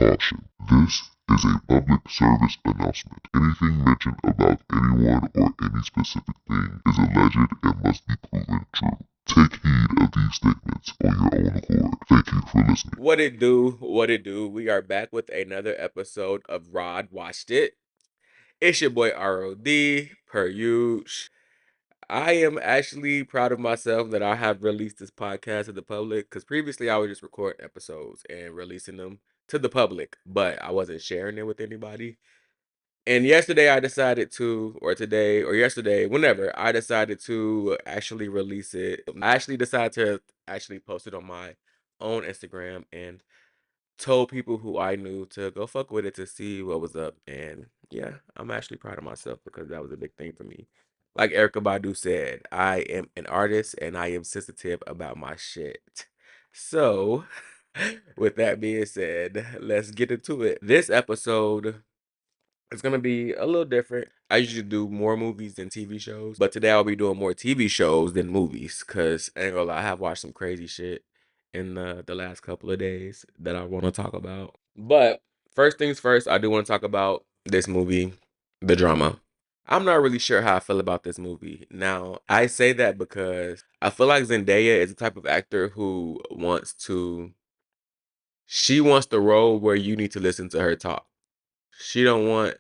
Caution. This is a public service announcement. Anything mentioned about anyone or any specific thing is alleged and must be proven true. Take heed of these statements on your own accord. Thank you for listening. What it do? What it do? We are back with another episode of Rod Watched It. It's your boy ROD, per usual. I am actually proud of myself that I have released this podcast to the public because previously I would just record episodes and releasing them to the public, but I wasn't sharing it with anybody. And yesterday I decided to, or today, or yesterday, whenever, I decided to actually release it. I actually decided to actually post it on my own Instagram and told people who I knew to go fuck with it to see what was up. And yeah, I'm actually proud of myself because that was a big thing for me. Like Erica Badu said, I am an artist and I am sensitive about my shit. So, with that being said, let's get into it. This episode is going to be a little different. I usually do more movies than TV shows, but today I'll be doing more TV shows than movies because I ain't gonna lie, I have watched some crazy shit in the last couple of days that I want to talk about. But first things first, I do want to talk about this movie, The Drama. I'm not really sure how I feel about this movie. Now, I say that because I feel like Zendaya is the type of actor who she wants the role where you need to listen to her talk. She don't want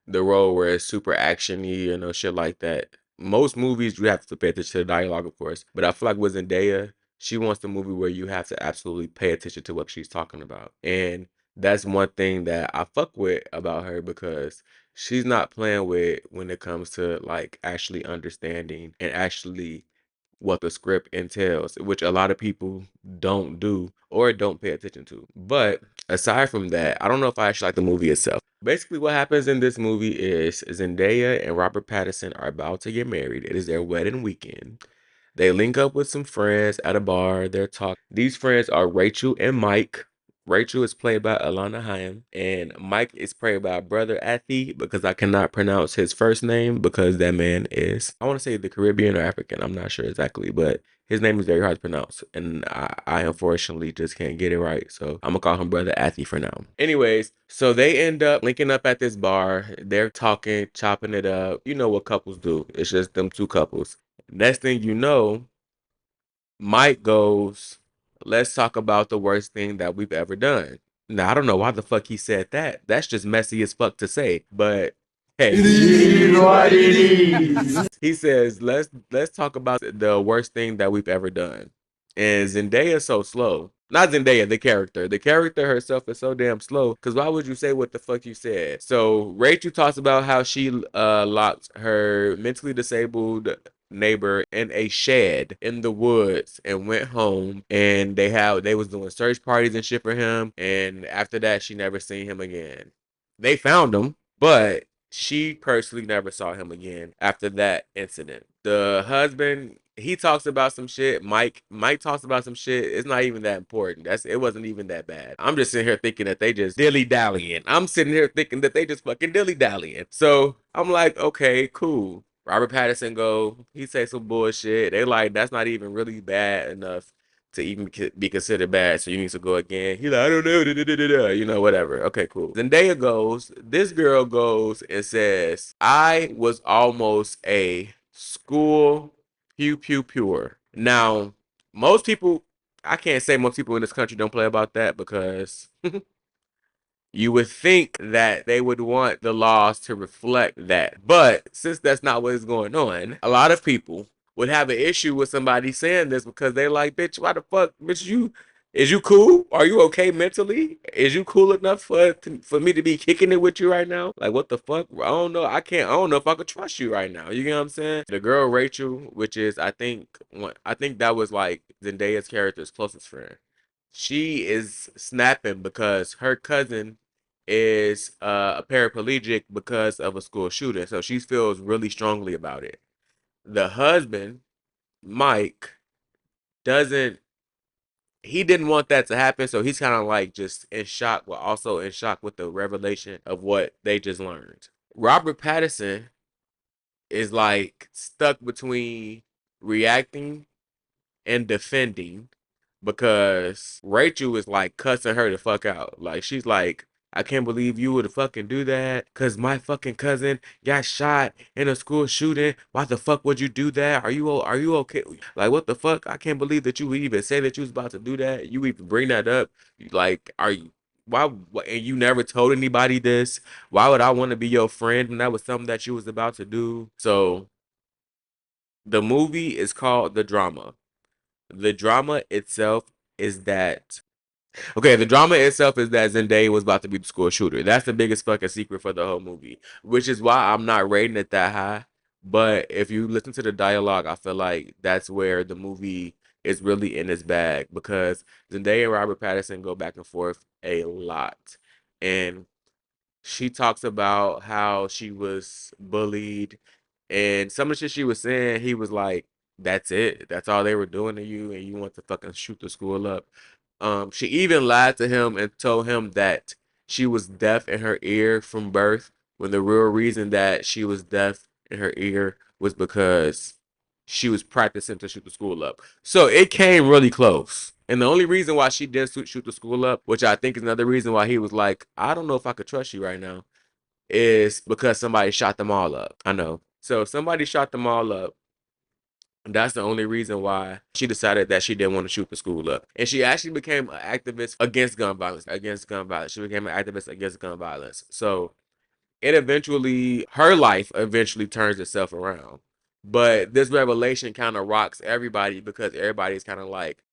the role where it's super actiony and no shit like that. Most movies you have to pay attention to the dialogue, of course, but I feel like with Zendaya, she wants the movie where you have to absolutely pay attention to what she's talking about, and that's one thing that I fuck with about her because she's not playing with when it comes to like actually understanding and actually what the script entails, which a lot of people don't do or don't pay attention to. But aside from that, I don't know if I actually like the movie itself. Basically, what happens in this movie is Zendaya and Robert Pattinson are about to get married. It is their wedding weekend. They link up with some friends at a bar. They're talking. These friends are Rachel and Mike. Rachel is played by Alana Haim, and Mike is played by brother Thie because I cannot pronounce his first name because that man is, I want to say the Caribbean or African. I'm not sure exactly, but his name is very hard to pronounce, and I unfortunately just can't get it right. So I'm gonna call him brother Thie for now. Anyways, so they end up linking up at this bar. They're talking, chopping it up. You know what couples do. It's just them two couples. Next thing you know, Mike goes, let's talk about the worst thing that we've ever done. Now, I don't know why the fuck he said that. That's just messy as fuck to say. But hey, it is what it is. He says, let's talk about the worst thing that we've ever done. And Zendaya's so slow. Not Zendaya, the character. The character herself is so damn slow. Because why would you say what the fuck you said? So Rachel talks about how she locked her mentally disabled neighbor in a shed in the woods and went home, and they was doing search parties and shit for him, and after that she never seen him again. They found him, but she personally never saw him again after that incident. The husband, he talks about some shit. Mike talks about some shit. It's not even that important. It wasn't even that bad. I'm just sitting here thinking that they just dilly dallying. I'm sitting here thinking that they just fucking dilly dallying. So I'm like, okay, cool. Robert Pattinson go, he say some bullshit. They like, that's not even really bad enough to even be considered bad, so you need to go again. He like, I don't know, you know, whatever. Okay, cool. Zendaya goes, this girl goes and says, I was almost a school pew pew pure. Now, most people, I can't say most people in this country don't play about that because you would think that they would want the laws to reflect that. But since that's not what is going on, a lot of people would have an issue with somebody saying this because they're like, bitch, why the fuck, bitch, is you cool? Are you okay mentally? Is you cool enough for me to be kicking it with you right now? Like, what the fuck? I don't know if I could trust you right now. You get what I'm saying? The girl Rachel, which is I think that was like Zendaya's character's closest friend. She is snapping because her cousin is a paraplegic because of a school shooting. So she feels really strongly about it. The husband, Mike, doesn't he didn't want that to happen, so he's kind of like just in shock, but also in shock with the revelation of what they just learned. Robert Pattinson is like stuck between reacting and defending because Rachel is like cussing her the fuck out. Like she's like, I can't believe you would fucking do that because my fucking cousin got shot in a school shooting. Why the fuck would you do that? Are you okay? Like what the fuck? I can't believe that you would even say that you was about to do that. You even bring that up. Like, are you? And you never told anybody this? Why would I want to be your friend when that was something that you was about to do? So the movie is called The Drama. The drama itself is that okay, the drama itself is that Zendaya was about to be the school shooter. That's the biggest fucking secret for the whole movie, which is why I'm not rating it that high. But if you listen to the dialogue, I feel like that's where the movie is really in its bag because Zendaya and Robert Pattinson go back and forth a lot. And she talks about how she was bullied and some of the shit she was saying, he was like, that's it. That's all they were doing to you and you want to fucking shoot the school up. She even lied to him and told him that she was deaf in her ear from birth when the real reason that she was deaf in her ear was because she was practicing to shoot the school up. So it came really close. And the only reason why she didn't shoot the school up, which I think is another reason why he was like, I don't know if I could trust you right now, is because somebody shot them all up. I know. So somebody shot them all up. That's the only reason why she decided that she didn't want to shoot the school up. And she actually became an activist against gun violence. Against gun violence. She became an activist against gun violence. So her life eventually turns itself around. But this revelation kind of rocks everybody because everybody's kind of like,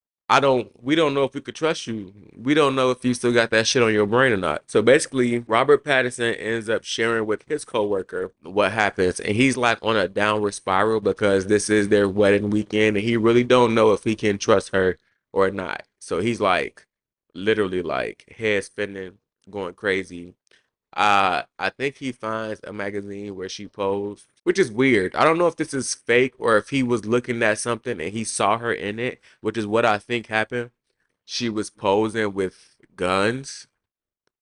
we don't know if we could trust you. We don't know if you still got that shit on your brain or not. So basically, Robert Pattinson ends up sharing with his coworker what happens. And he's like on a downward spiral because this is their wedding weekend and he really don't know if he can trust her or not. So he's like literally like head spinning, going crazy. I think he finds a magazine where she posed, which is weird. I don't know if this is fake or if he was looking at something and he saw her in it, which is what I think happened. She was posing with guns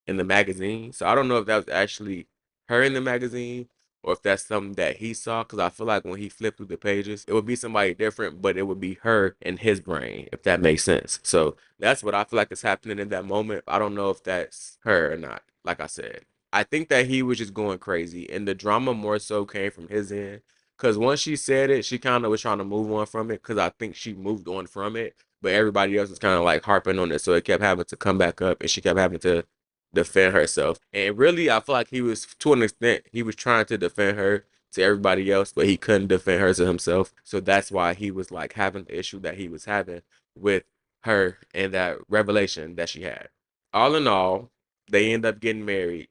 in the magazine. So I don't know if that was actually her in the magazine or if that's something that he saw. Because I feel like when he flipped through the pages, it would be somebody different, but it would be her in his brain, if that makes sense. So that's what I feel like is happening in that moment. I don't know if that's her or not. Like I said, I think that he was just going crazy, and the drama more so came from his end. Because once she said it, she kind of was trying to move on from it. Because I think she moved on from it, but everybody else was kind of like harping on it, so it kept having to come back up, and she kept having to defend herself. And really, I feel like he was, to an extent, he was trying to defend her to everybody else, but he couldn't defend her to himself. So that's why he was like having the issue that he was having with her and that revelation that she had. All in all, they end up getting married.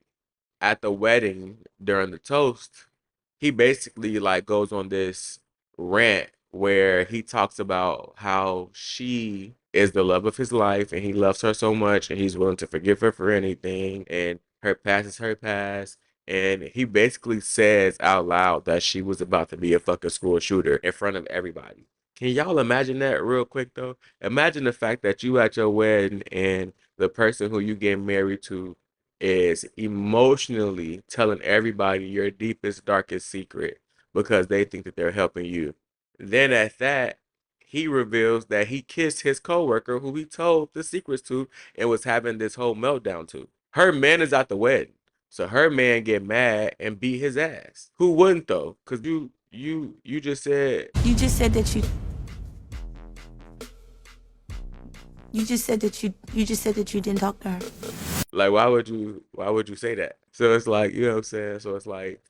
At the wedding during the toast, he basically like goes on this rant where he talks about how she is the love of his life and he loves her so much and he's willing to forgive her for anything and her past is her past. And he basically says out loud that she was about to be a fucking school shooter in front of everybody. Can y'all imagine that real quick though? Imagine the fact that you at your wedding and the person who you get married to is emotionally telling everybody your deepest, darkest secret because they think that they're helping you. Then at that, he reveals that he kissed his coworker who he told the secrets to and was having this whole meltdown to. Her man is at the wedding. So her man get mad and beat his ass. Who wouldn't though? Cause you just said You just said that you just said that you didn't talk to her. like why would you say that? So it's like, you know what I'm saying? So it's like,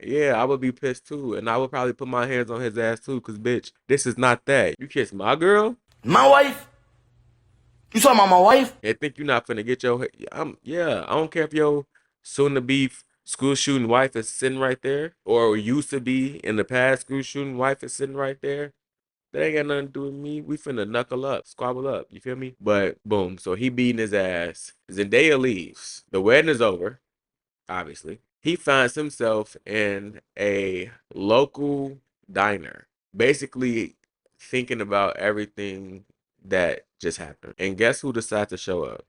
yeah, I would be pissed too, and I would probably put my hands on his ass too, cause bitch, this is not that. You kiss my girl My wife? You talking about my wife? and think you're not finna get your. Yeah, I don't care if your soon-to-be school shooting wife is sitting right there, or used to be in the past school shooting wife is sitting right there. That ain't got nothing to do with me. We finna knuckle up, squabble up. You feel me? But boom, so he beating his ass. Zendaya leaves. The wedding is over. Obviously. He finds himself in a local diner, basically thinking about everything that just happened. And guess who decides to show up?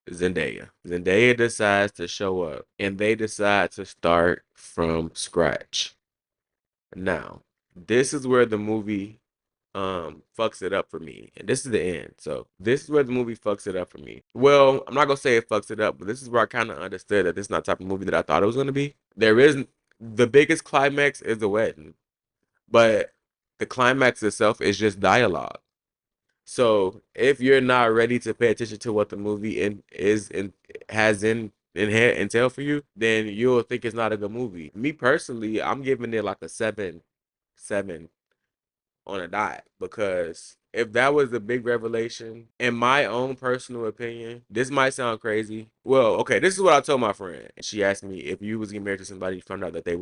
Zendaya. Zendaya decides to show up, and they decide to start from scratch. Now, this is where the movie fucks it up for me. And this is the end. So this is where the movie fucks it up for me. Well, I'm not gonna say it fucks it up, but this is where I kind of understood that this is not the type of movie that I thought it was gonna be. There is the biggest climax is the wedding, but the climax itself is just dialogue. So if you're not ready to pay attention to what the movie is and has in here entail for you, then you'll think it's not a good movie. Me personally, I'm giving it like a 7 on a dot, because if that was the big revelation, in my own personal opinion, this might sound crazy. Well, okay, this is what I told my friend. She asked me, if you was getting married to somebody, you found out that they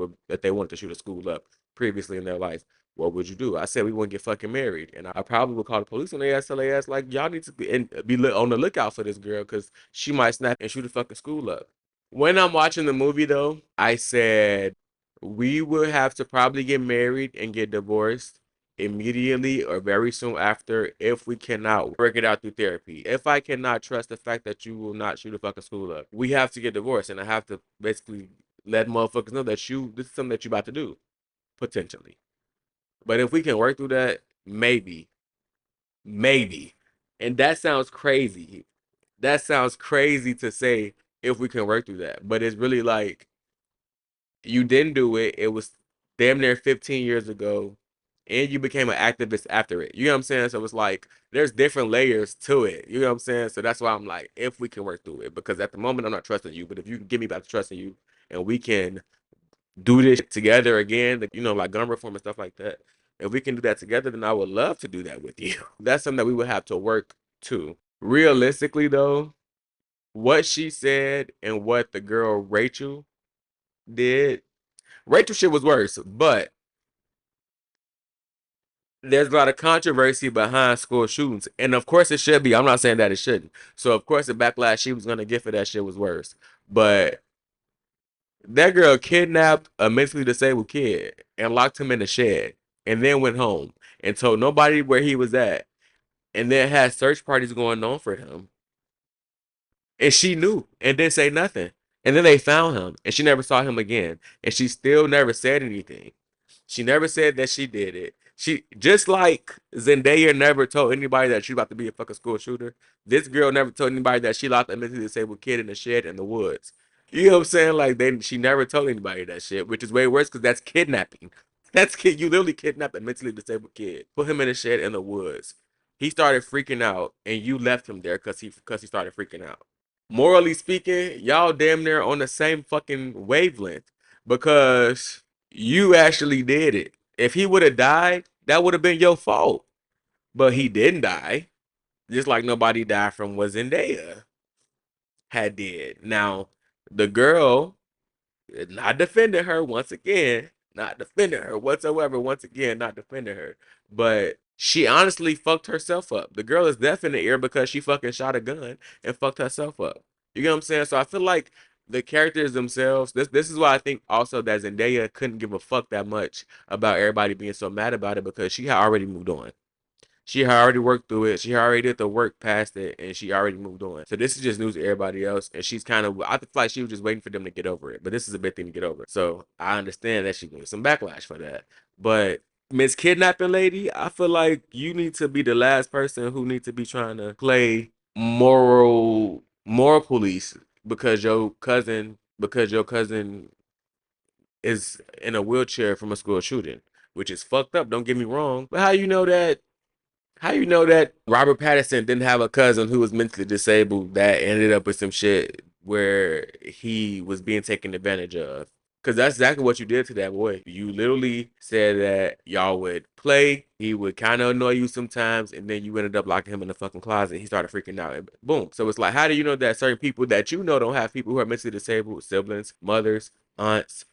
wanted to shoot a school up previously in their life, what would you do? I said we wouldn't get fucking married, and I probably would call the police on their ass, tell their ass like, y'all need to be on the lookout for this girl, because she might snap and shoot a fucking school up. When I'm watching the movie though, I said we will have to probably get married and get divorced immediately or very soon after if we cannot work it out through therapy. If I cannot trust the fact that you will not shoot a fucking school up, we have to get divorced, and I have to basically let motherfuckers know that this is something that you about to do, potentially. But if we can work through that, maybe. And that sounds crazy. That sounds crazy to say, if we can work through that. But it's really like, you didn't do it. It was damn near 15 years ago, and you became an activist after it. You know what I'm saying? So it's like there's different layers to it. You know what I'm saying? So that's why I'm like, if we can work through it, because at the moment I'm not trusting you, but if you can get me back to trusting you, and we can do this together again, like gun reform and stuff like that. If we can do that together, then I would love to do that with you. That's something that we would have to work to. Realistically, though, what she said and what the girl Rachel did, Rachel shit was worse, but there's a lot of controversy behind school shootings, and of course it should be. I'm not saying that it shouldn't. So of course the backlash she was gonna get for that shit was worse. But that girl kidnapped a mentally disabled kid and locked him in the shed, and then went home and told nobody where he was at, and then had search parties going on for him. And she knew and didn't say nothing. And then they found him, and she never saw him again. And she still never said anything. She never said that she did it. She, just like Zendaya never told anybody that she about to be a fucking school shooter, this girl never told anybody that she locked a mentally disabled kid in the shed in the woods. You know what I'm saying? Like, she never told anybody that shit, which is way worse, because that's kidnapping. You literally kidnapped a mentally disabled kid, put him in a shed in the woods. He started freaking out, and you left him there because he started freaking out. Morally speaking, y'all damn near on the same fucking wavelength, because you actually did it. If he would have died, that would have been your fault. But he didn't die. Just like nobody died from what Zendaya had did. Now, the girl, not defending her once again, not defending her whatsoever, once again, not defending her. But she honestly fucked herself up. The girl is deaf in the ear because she fucking shot a gun and fucked herself up. You get what I'm saying? So I feel like the characters themselves, this is why I think also that Zendaya couldn't give a fuck that much about everybody being so mad about it, because she had already moved on. She had already worked through it. She already did the work past it, and she already moved on. So this is just news to everybody else. And she's kind of, I feel like she was just waiting for them to get over it. But this is a big thing to get over. So I understand that she gets some backlash for that. But Miss Kidnapping Lady, I feel like you need to be the last person who needs to be trying to play moral police, because your cousin is in a wheelchair from a school shooting, which is fucked up. Don't get me wrong. But how you know that Robert Pattinson didn't have a cousin who was mentally disabled that ended up with some shit where he was being taken advantage of? Because that's exactly what you did to that boy. You literally said that y'all would play. He would kind of annoy you sometimes, and then you ended up locking him in the fucking closet. He started freaking out, and boom. So it's like, how do you know that certain people that you know don't have people who are mentally disabled, siblings, mothers, aunts,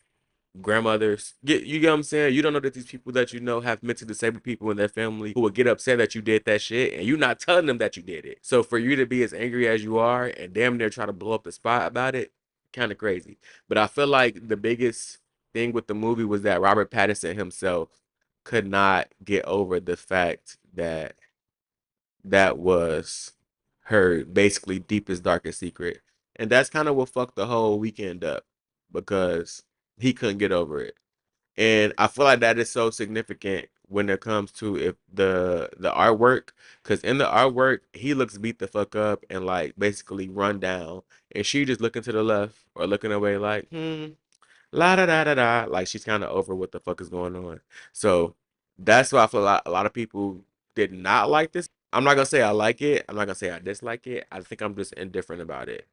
grandmothers, you get what I'm saying? You don't know that these people that you know have mentally disabled people in their family who would get upset that you did that shit, and you're not telling them that you did it. So for you to be as angry as you are and damn near try to blow up the spot about it, kind of crazy. But I feel like the biggest thing with the movie was that Robert Pattinson himself could not get over the fact that that was her basically deepest, darkest secret. And that's kind of what fucked the whole weekend up, because he couldn't get over it. And I feel like that is so significant when it comes to if the artwork, because in the artwork he looks beat the fuck up and like basically run down, and she just looking to the left or looking away like la da da da da, like she's kind of over what the fuck is going on. So that's why I feel a lot of people did not like this. I'm not gonna say I like it. I'm not gonna say I dislike it. I think I'm just indifferent about it.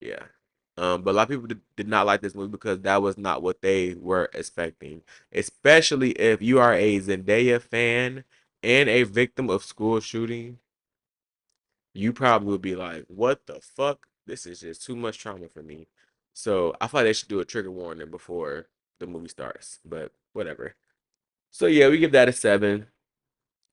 Yeah. But a lot of people did not like this movie because that was not what they were expecting. Especially if you are a Zendaya fan and a victim of school shooting, you probably would be like, what the fuck? This is just too much trauma for me. So I thought they should do a trigger warning before the movie starts, but whatever. So yeah, we give that a 7.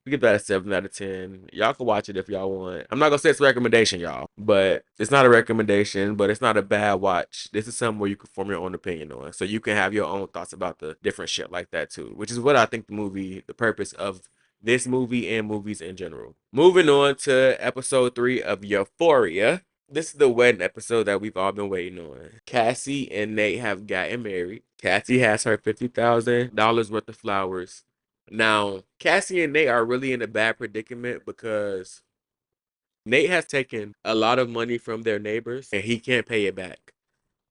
We give that a 7 out of 10. Y'all can watch it if y'all want. I'm not gonna say it's a recommendation, y'all, but it's not a recommendation, but it's not a bad watch. This is something where you can form your own opinion on. So you can have your own thoughts about the different shit like that too, which is what I think the purpose of this movie and movies in general. Moving on to episode 3 of Euphoria. This is the wedding episode that we've all been waiting on. Cassie and Nate have gotten married. Cassie has her $50,000 worth of flowers. Now, Cassie and Nate are really in a bad predicament because Nate has taken a lot of money from their neighbors and he can't pay it back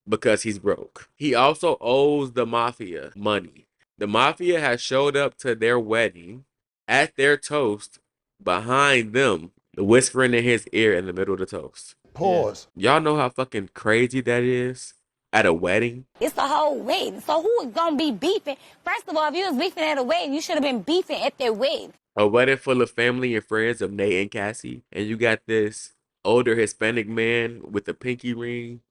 because he's broke. He also owes the mafia money. The mafia has showed up to their wedding at their toast behind them, whispering in his ear in the middle of the toast. Pause. Y'all know how fucking crazy that is at a wedding? It's a whole wedding. So who is gonna be beefing? First of all, if you was beefing at a wedding, you should have been beefing at their wedding. A wedding full of family and friends of Nate and Cassie, and you got this older Hispanic man with a pinky ring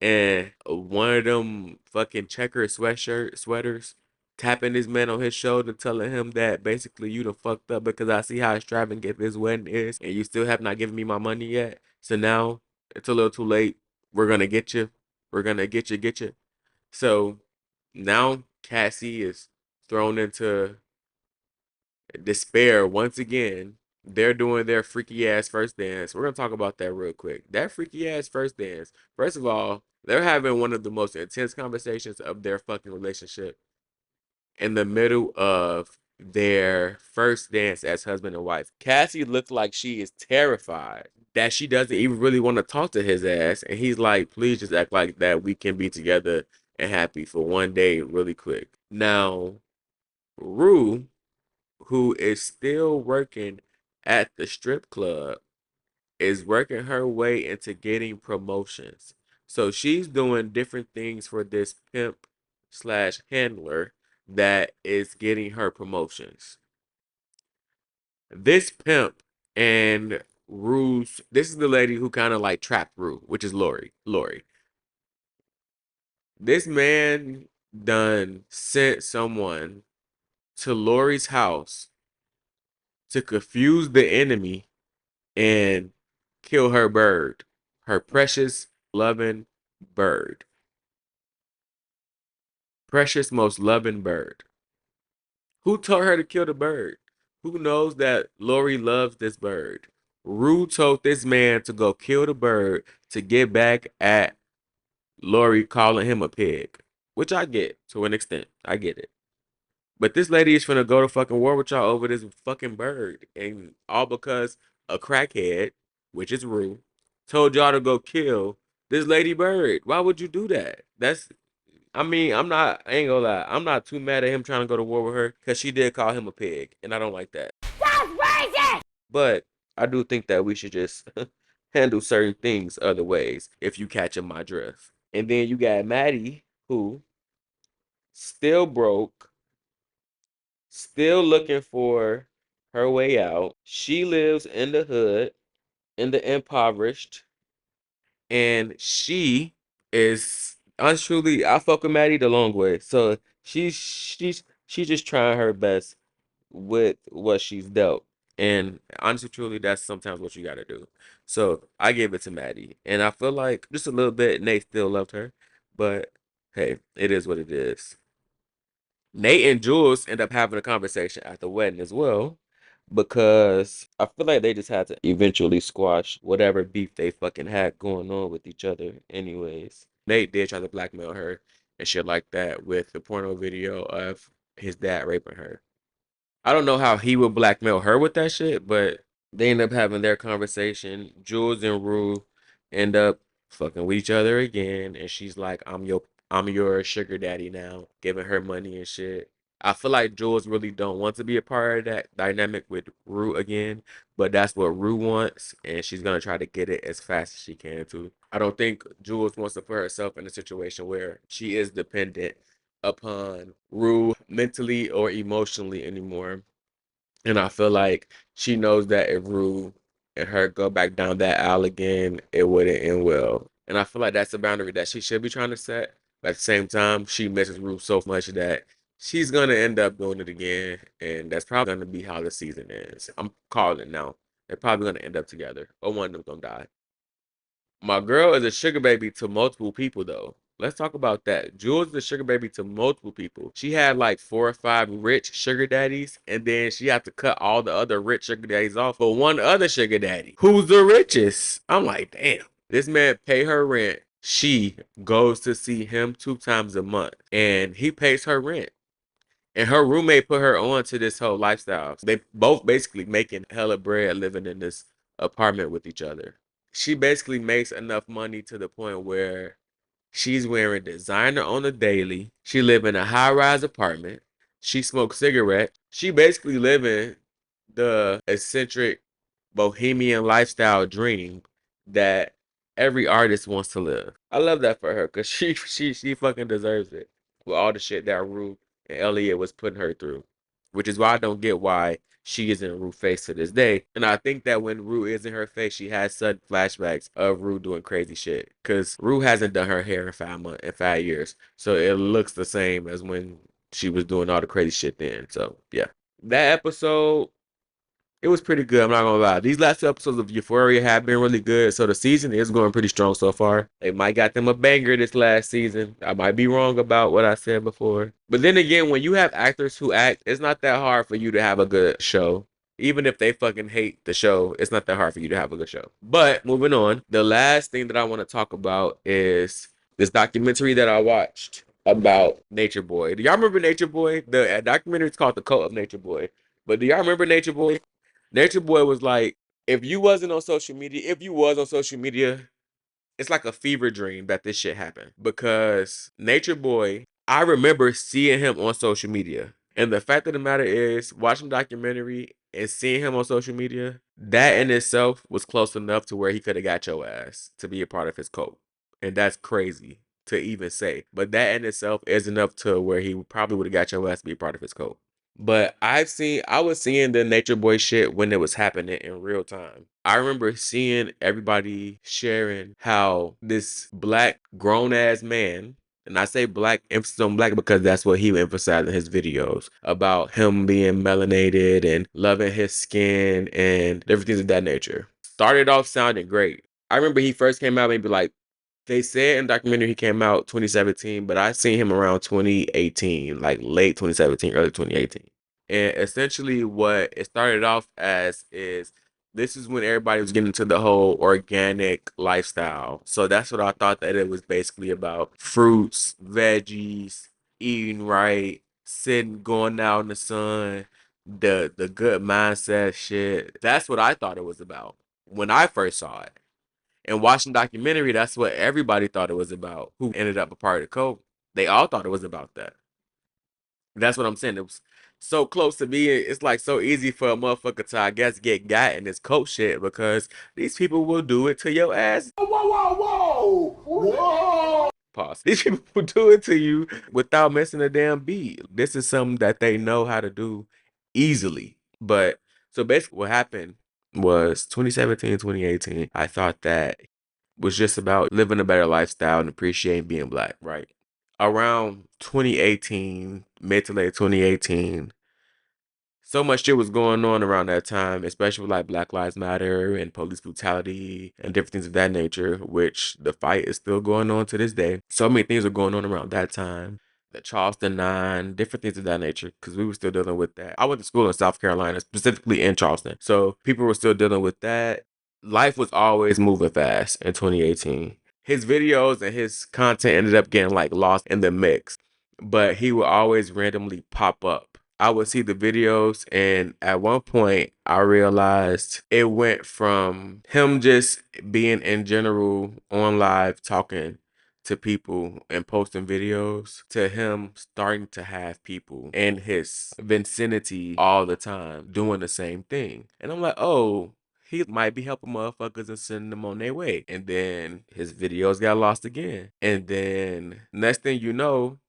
and one of them fucking checker sweaters tapping this man on his shoulder, telling him that basically you done fucked up because I see how extravagant this wedding is, and you still have not given me my money yet. So now it's a little too late. We're gonna get you. We're gonna get you. So now Cassie is thrown into despair once again. They're doing their freaky ass first dance. We're gonna talk about that real quick. That freaky ass first dance. First of all, they're having one of the most intense conversations of their fucking relationship in the middle of their first dance as husband and wife. Cassie looks like she is terrified that she doesn't even really want to talk to his ass, and he's like, please just act like that we can be together and happy for one day really quick. Now, Rue, who is still working at the strip club, is working her way into getting promotions. So she's doing different things for this pimp slash handler that is getting her promotions. This pimp and Rue's, this is the lady who kind of like trapped Rue, which is Lori. This man done sent someone to Lori's house to confuse the enemy and kill her bird, her precious, loving bird. Precious, most loving bird. Who told her to kill the bird? Who knows that Lori loves this bird? Rue told this man to go kill the bird to get back at Lori calling him a pig, which I get to an extent. I get it. But this lady is finna go to fucking war with y'all over this fucking bird. And all because a crackhead, which is Rue, told y'all to go kill this lady bird. Why would you do that? I ain't gonna lie. I'm not too mad at him trying to go to war with her because she did call him a pig. And I don't like that. That's crazy! But I do think that we should just handle certain things other ways if you catching my drift. And then you got Maddie, who still broke, still looking for her way out. She lives in the hood, in the impoverished, and she is untruly. I fuck with Maddie the long way, so she's just trying her best with what she's dealt. And honestly, truly, that's sometimes what you got to do. So I gave it to Maddie, and I feel like just a little bit. Nate still loved her, but hey, it is what it is. Nate and Jules end up having a conversation at the wedding as well because I feel like they just had to eventually squash whatever beef they fucking had going on with each other anyways. Nate did try to blackmail her and shit like that with the porno video of his dad raping her. I don't know how he would blackmail her with that shit, but they end up having their conversation. Jules and Rue end up fucking with each other again, and she's like, I'm your sugar daddy now," giving her money and shit. I feel like Jules really don't want to be a part of that dynamic with Rue again, but that's what Rue wants, and she's gonna try to get it as fast as she can too. I don't think Jules wants to put herself in a situation where she is dependent upon Rue mentally or emotionally anymore. And I feel like she knows that if Rue and her go back down that aisle again, it wouldn't end well. And I feel like that's a boundary that she should be trying to set. But at the same time, she misses Rue so much that she's gonna end up doing it again. And that's probably gonna be how the season ends. I'm calling it now. They're probably gonna end up together. Or one of them's gonna die. My girl is a sugar baby to multiple people, though. Let's talk about that. Jules is a sugar baby to multiple people. She had like 4 or 5 rich sugar daddies, and then she had to cut all the other rich sugar daddies off for one other sugar daddy, who's the richest. I'm like, damn. This man pay her rent. She goes to see him 2 times a month, and he pays her rent. And her roommate put her on to this whole lifestyle. They both basically making hella bread living in this apartment with each other. She basically makes enough money to the point where she's wearing designer on the daily. She live in a high-rise apartment. She smokes cigarettes. She basically living the eccentric bohemian lifestyle dream that every artist wants to live. I love that for her because she fucking deserves it with all the shit that Rue and Elliot was putting her through, which is why I don't get why she isn't Rue face to this day. And I think that when Rue is in her face, she has sudden flashbacks of Rue doing crazy shit because Rue hasn't done her hair in 5 months, in 5 years, so it looks the same as when she was doing all the crazy shit then. So yeah, that episode, it was pretty good. I'm not gonna lie. These last 2 episodes of Euphoria have been really good. So the season is going pretty strong so far. They might got them a banger this last season. I might be wrong about what I said before. But then again, when you have actors who act, it's not that hard for you to have a good show. Even if they fucking hate the show, it's not that hard for you to have a good show. But moving on, the last thing that I want to talk about is this documentary that I watched about Nature Boy. Do y'all remember Nature Boy? The documentary is called The Cult of Nature Boy. But do y'all remember Nature Boy? Nature Boy was like, if you wasn't on social media, if you was on social media, it's like a fever dream that this shit happened. Because Nature Boy, I remember seeing him on social media. And the fact of the matter is, watching the documentary and seeing him on social media, that in itself was close enough to where he could have got your ass to be a part of his cult. And that's crazy to even say. But that in itself is enough to where he probably would have got your ass to be a part of his cult. But I was seeing the Nature Boy shit when it was happening in real time. I remember seeing everybody sharing how this black grown ass man, and I say black, emphasis on black because that's what he emphasized in his videos about him being melanated and loving his skin and different things of that nature. Started off sounding great. I remember he first came out maybe like, they said in the documentary he came out 2017, but I seen him around 2018, like late 2017, early 2018. And essentially what it started off as is this is when everybody was getting into the whole organic lifestyle. So that's what I thought that it was basically about. Fruits, veggies, eating right, sitting, going out in the sun, the good mindset shit. That's what I thought it was about when I first saw it. And watching the documentary, that's what everybody thought it was about. Who ended up a part of the cult? They all thought it was about that. That's what I'm saying. It was so close to me. It's like so easy for a motherfucker to, I guess, get got in this cult shit because these people will do it to your ass. Whoa, whoa, whoa, whoa! Pause. These people will do it to you without missing a damn beat. This is something that they know how to do easily. But so basically what happened was 2017, 2018. I thought that was just about living a better lifestyle and appreciating being black, right? Around 2018, mid to late 2018, so much shit was going on around that time, especially with like Black Lives Matter and police brutality and different things of that nature, which the fight is still going on to this day. So many things were going on around that time. The Charleston Nine, different things of that nature, because we were still dealing with that. I went to school in South Carolina, specifically in Charleston. So people were still dealing with that. Life was always moving fast in 2018. His videos and his content ended up getting like lost in the mix. but he would always randomly pop up. I would see the videos, and at one point I realized it went from him just being in general on live talking to people and posting videos to him starting to have people in his vicinity all the time doing the same thing. And I'm like, oh, he might be helping motherfuckers and sending them on their way. And then his videos got lost again. And then next thing you know,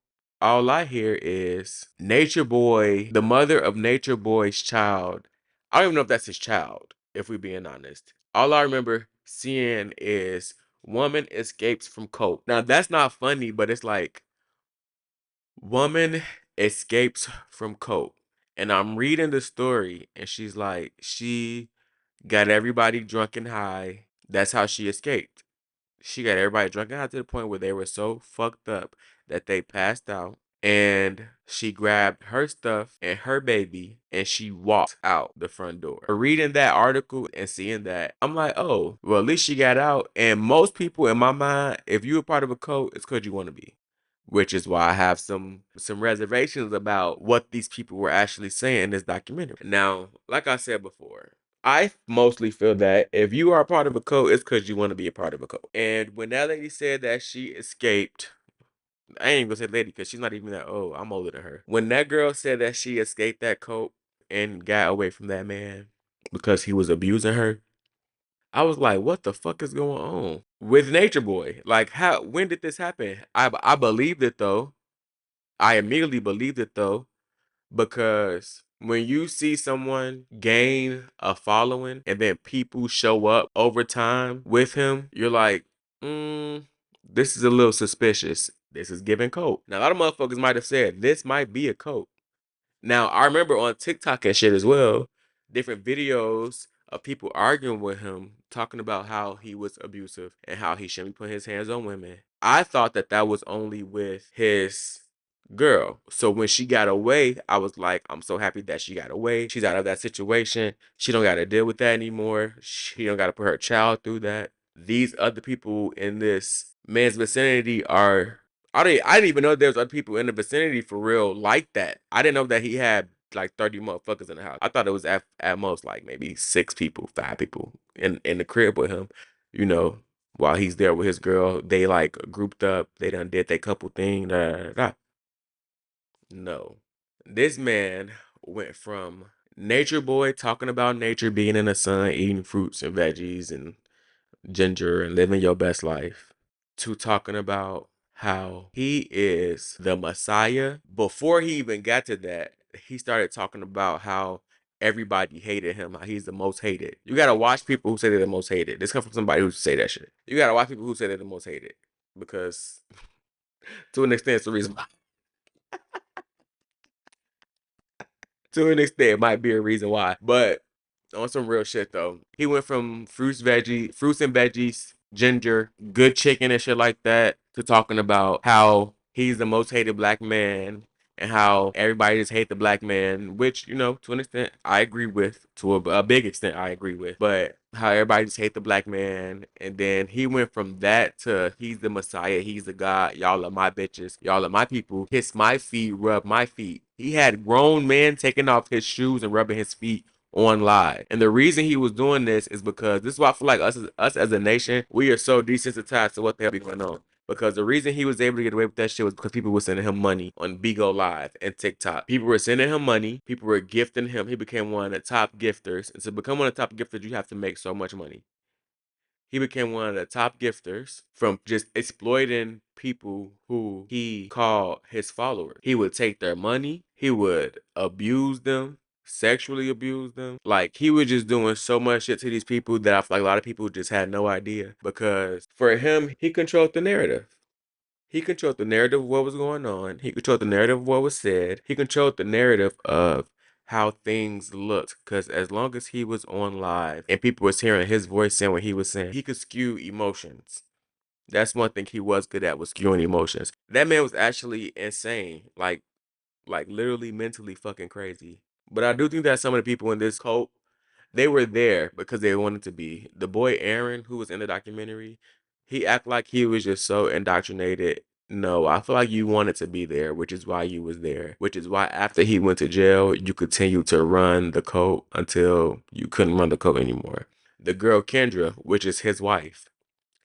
all I hear is Nature Boy, the mother of Nature Boy's child. I don't even know if that's his child, if we're being honest. All I remember seeing is woman escapes from cult. Now that's not funny, but it's like woman escapes from cult. And I'm reading the story and she's like, she got everybody drunk and high. That's how she escaped. She got everybody drunk and high to the point where they were so fucked up that they passed out. And she grabbed her stuff and her baby and she walked out the front door. Reading that article and seeing that, I'm like, oh, well, at least she got out. And most people in my mind, if you're a part of a cult, it's because you want to be. Which is why I have some reservations about what these people were actually saying in this documentary. Now, like I said before, I mostly feel that if you are a part of a cult, it's because you want to be a part of a cult. And when that lady said that she escaped, I ain't even gonna say lady because she's not even that old. I'm older than her. When that girl said that she escaped that cult and got away from that man because he was abusing her, I was like, what the fuck is going on with Nature Boy? Like, when did this happen? I believed it though. I immediately believed it though, because when you see someone gain a following and then people show up over time with him, you're like, this is a little suspicious. This is giving cult. Now, a lot of motherfuckers might have said this might be a cult. Now, I remember on TikTok and shit as well, different videos of people arguing with him, talking about how he was abusive and how he shouldn't be putting his hands on women. I thought that that was only with his girl. So when she got away, I was like, I'm so happy that she got away. She's out of that situation. She don't got to deal with that anymore. She don't got to put her child through that. These other people in this man's vicinity are I didn't even know there was other people in the vicinity for real like that. I didn't know that he had like 30 motherfuckers in the house. I thought it was at most like maybe 6 people, 5 people in the crib with him, you know, while he's there with his girl. They like grouped up, they done did their couple thing. No. This man went from Nature Boy talking about nature, being in the sun, eating fruits and veggies and ginger and living your best life, to talking about how he is the Messiah. Before he even got to that, he started talking about how everybody hated him, how he's the most hated. You gotta watch people who say they're the most hated. This comes from somebody who say that shit. You gotta watch people who say they're the most hated. Because to an extent, it's the reason why. To an extent, it might be a reason why. But on some real shit though, he went from fruits and veggies, ginger, good chicken and shit like that, to talking about how he's the most hated black man and how everybody just hate the black man, which, you know, to an extent I agree with, to a big extent I agree with, but how everybody just hate the black man. And then he went from that to he's the Messiah, he's the God, y'all are my bitches, y'all are my people, kiss my feet, rub my feet. He had grown men taking off his shoes and rubbing his feet on live. And the reason he was doing this is because this is why I feel like us as a nation, we are so desensitized to what the hell be going on. Because the reason he was able to get away with that shit was because people were sending him money on Bigo Live and TikTok. People were sending him money. People were gifting him. He became one of the top gifters. And to become one of the top gifters, you have to make so much money. He became one of the top gifters from just exploiting people who he called his followers. He would take their money. He would abuse them, sexually abuse them. Like, he was just doing so much shit to these people that I feel like a lot of people just had no idea. Because for him, he controlled the narrative. He controlled the narrative of what was going on. He controlled the narrative of what was said. He controlled the narrative of how things looked. Because as long as he was on live and people was hearing his voice saying what he was saying, he could skew emotions. That's one thing he was good at, was skewing emotions. That man was actually insane. Like literally mentally fucking crazy. But I do think that some of the people in this cult, they were there because they wanted to be. The boy Aaron, who was in the documentary, he acted like he was just so indoctrinated No, I feel like you wanted to be there, which is why you was there. Which is why after he went to jail, you continued to run the cult until you couldn't run the cult anymore. The girl Kendra, which is his wife,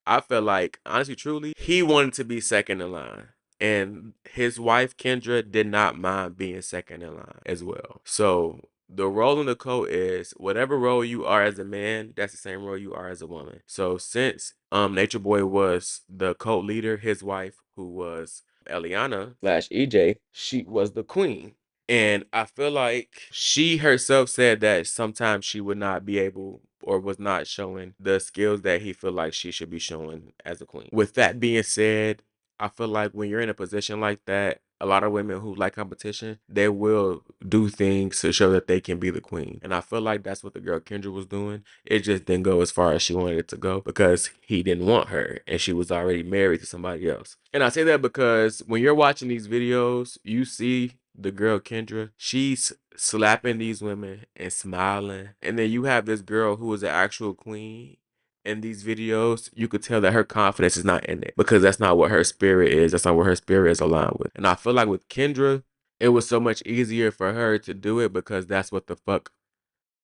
I feel like, honestly, truly, he wanted to be second in line. And his wife, Kendra, did not mind being second in line as well. So the role in the cult is whatever role you are as a man, that's the same role you are as a woman. So since Nature Boy was the cult leader, his wife, who was Eliana slash EJ, she was the queen. And I feel like she herself said that sometimes she would not be able or was not showing the skills that he feel like she should be showing as a queen. With that being said, I feel like when you're in a position like that, a lot of women who like competition, they will do things to show that they can be the queen. And I feel like that's what the girl Kendra was doing. It just didn't go as far as she wanted it to go because he didn't want her and she was already married to somebody else. And I say that because when you're watching these videos, you see the girl Kendra, she's slapping these women and smiling. And then you have this girl who is an actual queen. In these videos, you could tell that her confidence is not in it because that's not what her spirit is. That's not what her spirit is aligned with. And I feel like with Kendra, it was so much easier for her to do it because that's what the fuck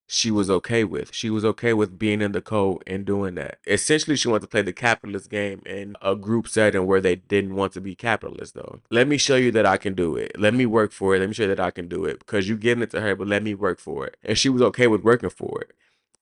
she was okay with. She was okay with being in the code and doing that. Essentially, she wanted to play the capitalist game in a group setting where they didn't want to be capitalist, though. Let me show you that I can do it. Let me work for it. Let me show you that I can do it because you giving it to her, but let me work for it. And she was okay with working for it.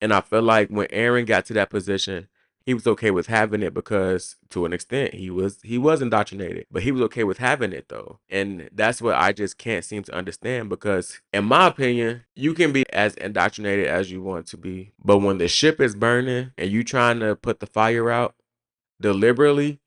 And I feel like when Aaron got to that position, he was okay with having it because to an extent he was indoctrinated, but he was okay with having it though. And that's what I just can't seem to understand because in my opinion, you can be as indoctrinated as you want to be, but when the ship is burning and you trying to put the fire out deliberately,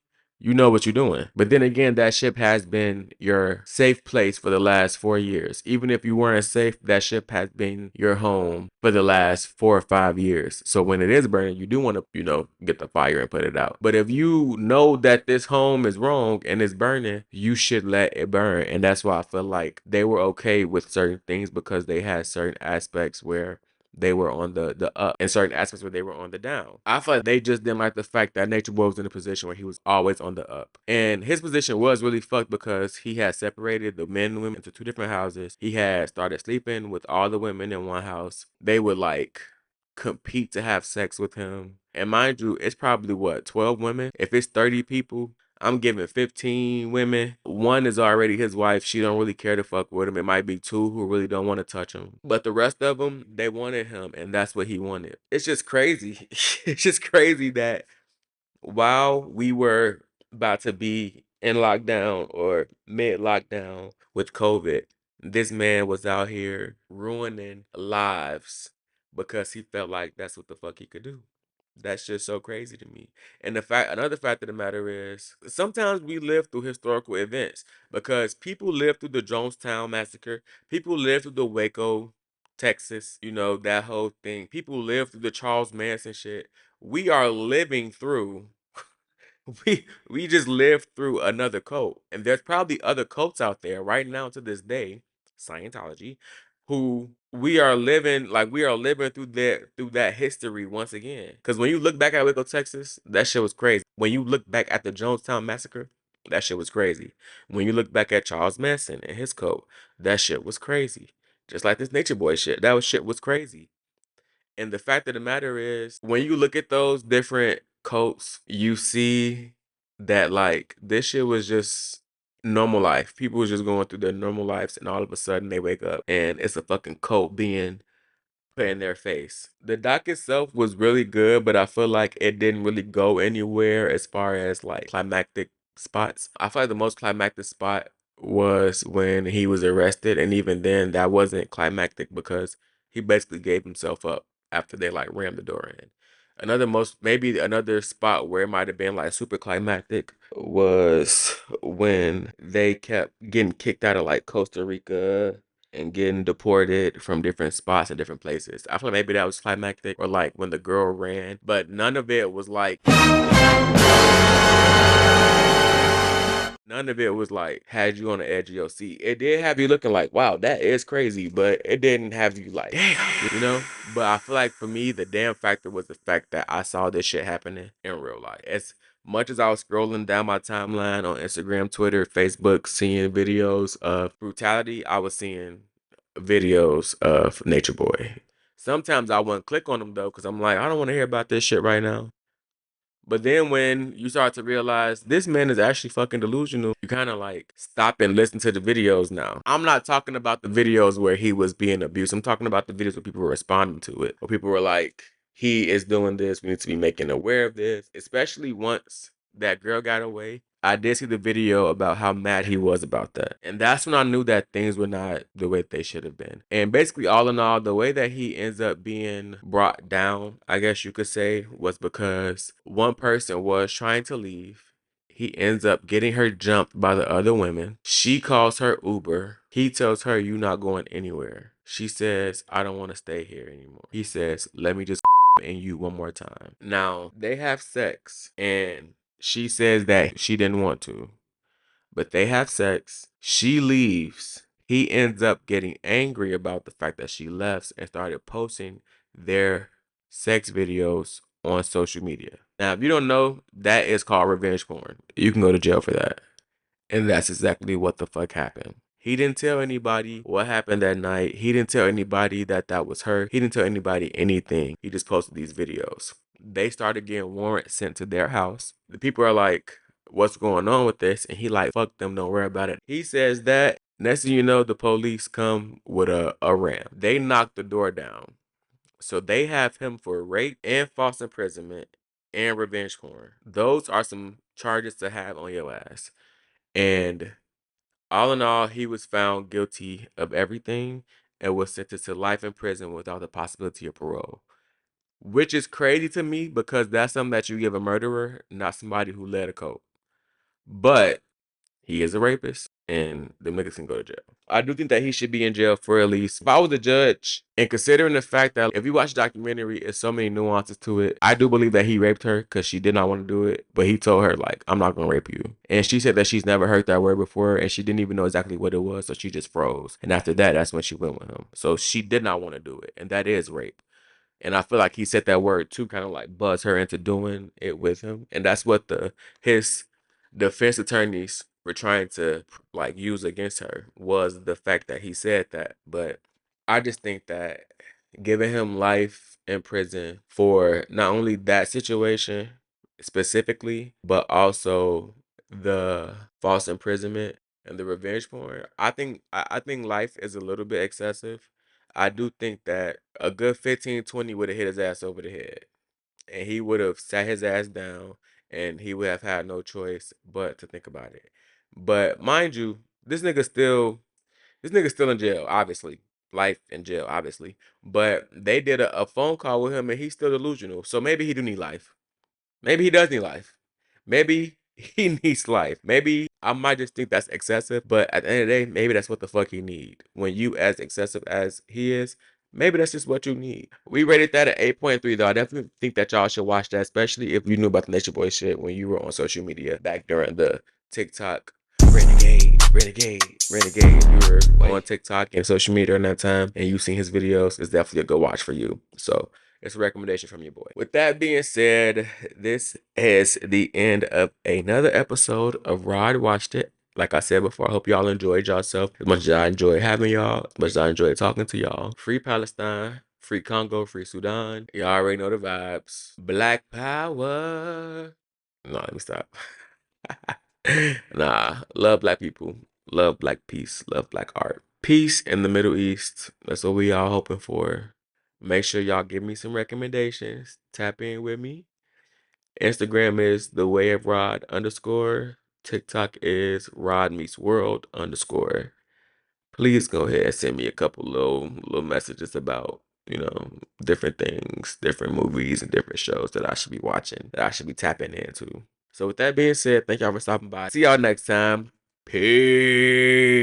you know what you're doing. But then again, that ship has been your safe place for the last 4 years. Even if you weren't safe, that ship has been your home for the last 4 or 5 years. So when it is burning, you do want to, get the fire and put it out. But if you know that this home is wrong and it's burning, you should let it burn. And that's why I feel like they were okay with certain things because they had certain aspects where they were on the up and certain aspects where they were on the down. I feel like they just didn't like the fact that Nature Boy was in a position where he was always on the up. And his position was really fucked because he had separated the men and women into 2 different houses. He had started sleeping with all the women in one house. They would like compete to have sex with him. And mind you, it's probably 12 women? If it's 30 people, I'm giving 15 women. 1 is already his wife. She don't really care to fuck with him. It might be 2 who really don't want to touch him. But the rest of them, they wanted him, and that's what he wanted. It's just crazy. It's just crazy that while we were about to be in lockdown or mid-lockdown with COVID, this man was out here ruining lives because he felt like that's what the fuck he could do. That's just so crazy to me. And another fact of the matter is, sometimes we live through historical events because people live through the Jonestown massacre. People live through the Waco, Texas, that whole thing. People live through the Charles Manson shit. We are living through we just lived through another cult. And there's probably other cults out there right now to this day, Scientology, who we are living through that history once again. Because when you look back at Waco, Texas, that shit was crazy. When you look back at the Jonestown massacre, that shit was crazy. When you look back at Charles Manson and his cult, that shit was crazy. Just like this Nature Boy shit, shit was crazy. And the fact of the matter is, when you look at those different cults, you see that like this shit was just normal life. People was just going through their normal lives, and all of a sudden they wake up and it's a fucking cult being put in their face. The doc itself was really good, but I feel like it didn't really go anywhere as far as like climactic spots. I feel like the most climactic spot was when he was arrested, and even then that wasn't climactic because he basically gave himself up after they like rammed the door in. Maybe another spot where it might have been like super climactic was when they kept getting kicked out of like Costa Rica and getting deported from different spots and different places. I feel like maybe that was climactic, or like when the girl ran, but none of it was like had you on the edge of your seat. It did have you looking like, wow, that is crazy, but it didn't have you like, damn. But I feel like for me, the damn factor was the fact that I saw this shit happening in real life. Much as I was scrolling down my timeline on Instagram, Twitter, Facebook, seeing videos of brutality, I was seeing videos of Natureboy. Sometimes I wouldn't click on them though, because I'm like, I don't want to hear about this shit right now. But then when you start to realize this man is actually fucking delusional, you kind of like stop and listen to the videos now. I'm not talking about the videos where he was being abused. I'm talking about the videos where people were responding to it. Where people were like, he is doing this. We need to be making aware of this. Especially once that girl got away. I did see the video about how mad he was about that. And that's when I knew that things were not the way they should have been. And basically, all in all, the way that he ends up being brought down, I guess you could say, was because one person was trying to leave. He ends up getting her jumped by the other women. She calls her Uber. He tells her, "You're not going anywhere." She says, "I don't want to stay here anymore." He says, "Let me just and you one more time." Now, they have sex, and she says that she didn't want to, but they have sex. She leaves. He ends up getting angry about the fact that she left and started posting their sex videos on social media. Now, if you don't know, that is called revenge porn. You can go to jail for that. And that's exactly what the fuck happened. He didn't tell anybody what happened that night. He didn't tell anybody that that was her. He didn't tell anybody anything. He just posted these videos. They started getting warrants sent to their house. The people are like, what's going on with this? And he like, fuck them, don't worry about it. He says that. Next thing you know, the police come with a ram. They knock the door down. So they have him for rape and false imprisonment and revenge porn. Those are some charges to have on your ass. And all in all, he was found guilty of everything and was sentenced to life in prison without the possibility of parole. Which is crazy to me because that's something that you give a murderer, not somebody who led a cult. But he is a rapist, and the niggas can go to jail. I do think that he should be in jail for at least, if I was a judge, and considering the fact that if you watch the documentary, there's so many nuances to it. I do believe that he raped her because she did not want to do it, but he told her, like, I'm not going to rape you. And she said that she's never heard that word before, and she didn't even know exactly what it was, so she just froze. And after that, that's when she went with him. So she did not want to do it, and that is rape. And I feel like he said that word to kind of like buzz her into doing it with him. And that's what his defense attorneys were trying to like use against her, was the fact that he said that. But I just think that giving him life in prison for not only that situation specifically, but also the false imprisonment and the revenge porn, I think life is a little bit excessive. I do think that a good 15-20 would have hit his ass over the head. And he would have sat his ass down and he would have had no choice but to think about it. But mind you, this nigga's still in jail, obviously. Life in jail, obviously. But they did a phone call with him and he's still delusional. So maybe he do need life. Maybe he does need life. Maybe he needs life. Maybe I might just think that's excessive, but at the end of the day, maybe that's what the fuck he need. When you as excessive as he is, maybe that's just what you need. We rated that at 8.3 though. I definitely think that y'all should watch that, especially if you knew about the Nature Boy shit when you were on social media back during the TikTok renegade. If you were on TikTok and social media during that time and you seen his videos, it's definitely a good watch for you. So it's a recommendation from your boy. With that being said, this is the end of another episode of Rod Watched It. Like I said before, I hope y'all enjoyed yourself as much as I enjoyed having y'all, as much as I enjoyed talking to y'all. Free Palestine, free Congo, free Sudan. Y'all already know the vibes. Black power. No, let me stop. Nah, love black people, love black peace, love black art. Peace in the Middle East. That's what we all hoping for. Make sure y'all give me some recommendations. Tap in with me. Instagram is the way of Rod _. TikTok is Rod Meets World _. Please go ahead and send me a couple little messages about, different things, different movies and different shows that I should be watching, that I should be tapping into. So with that being said, thank y'all for stopping by. See y'all next time. Peace.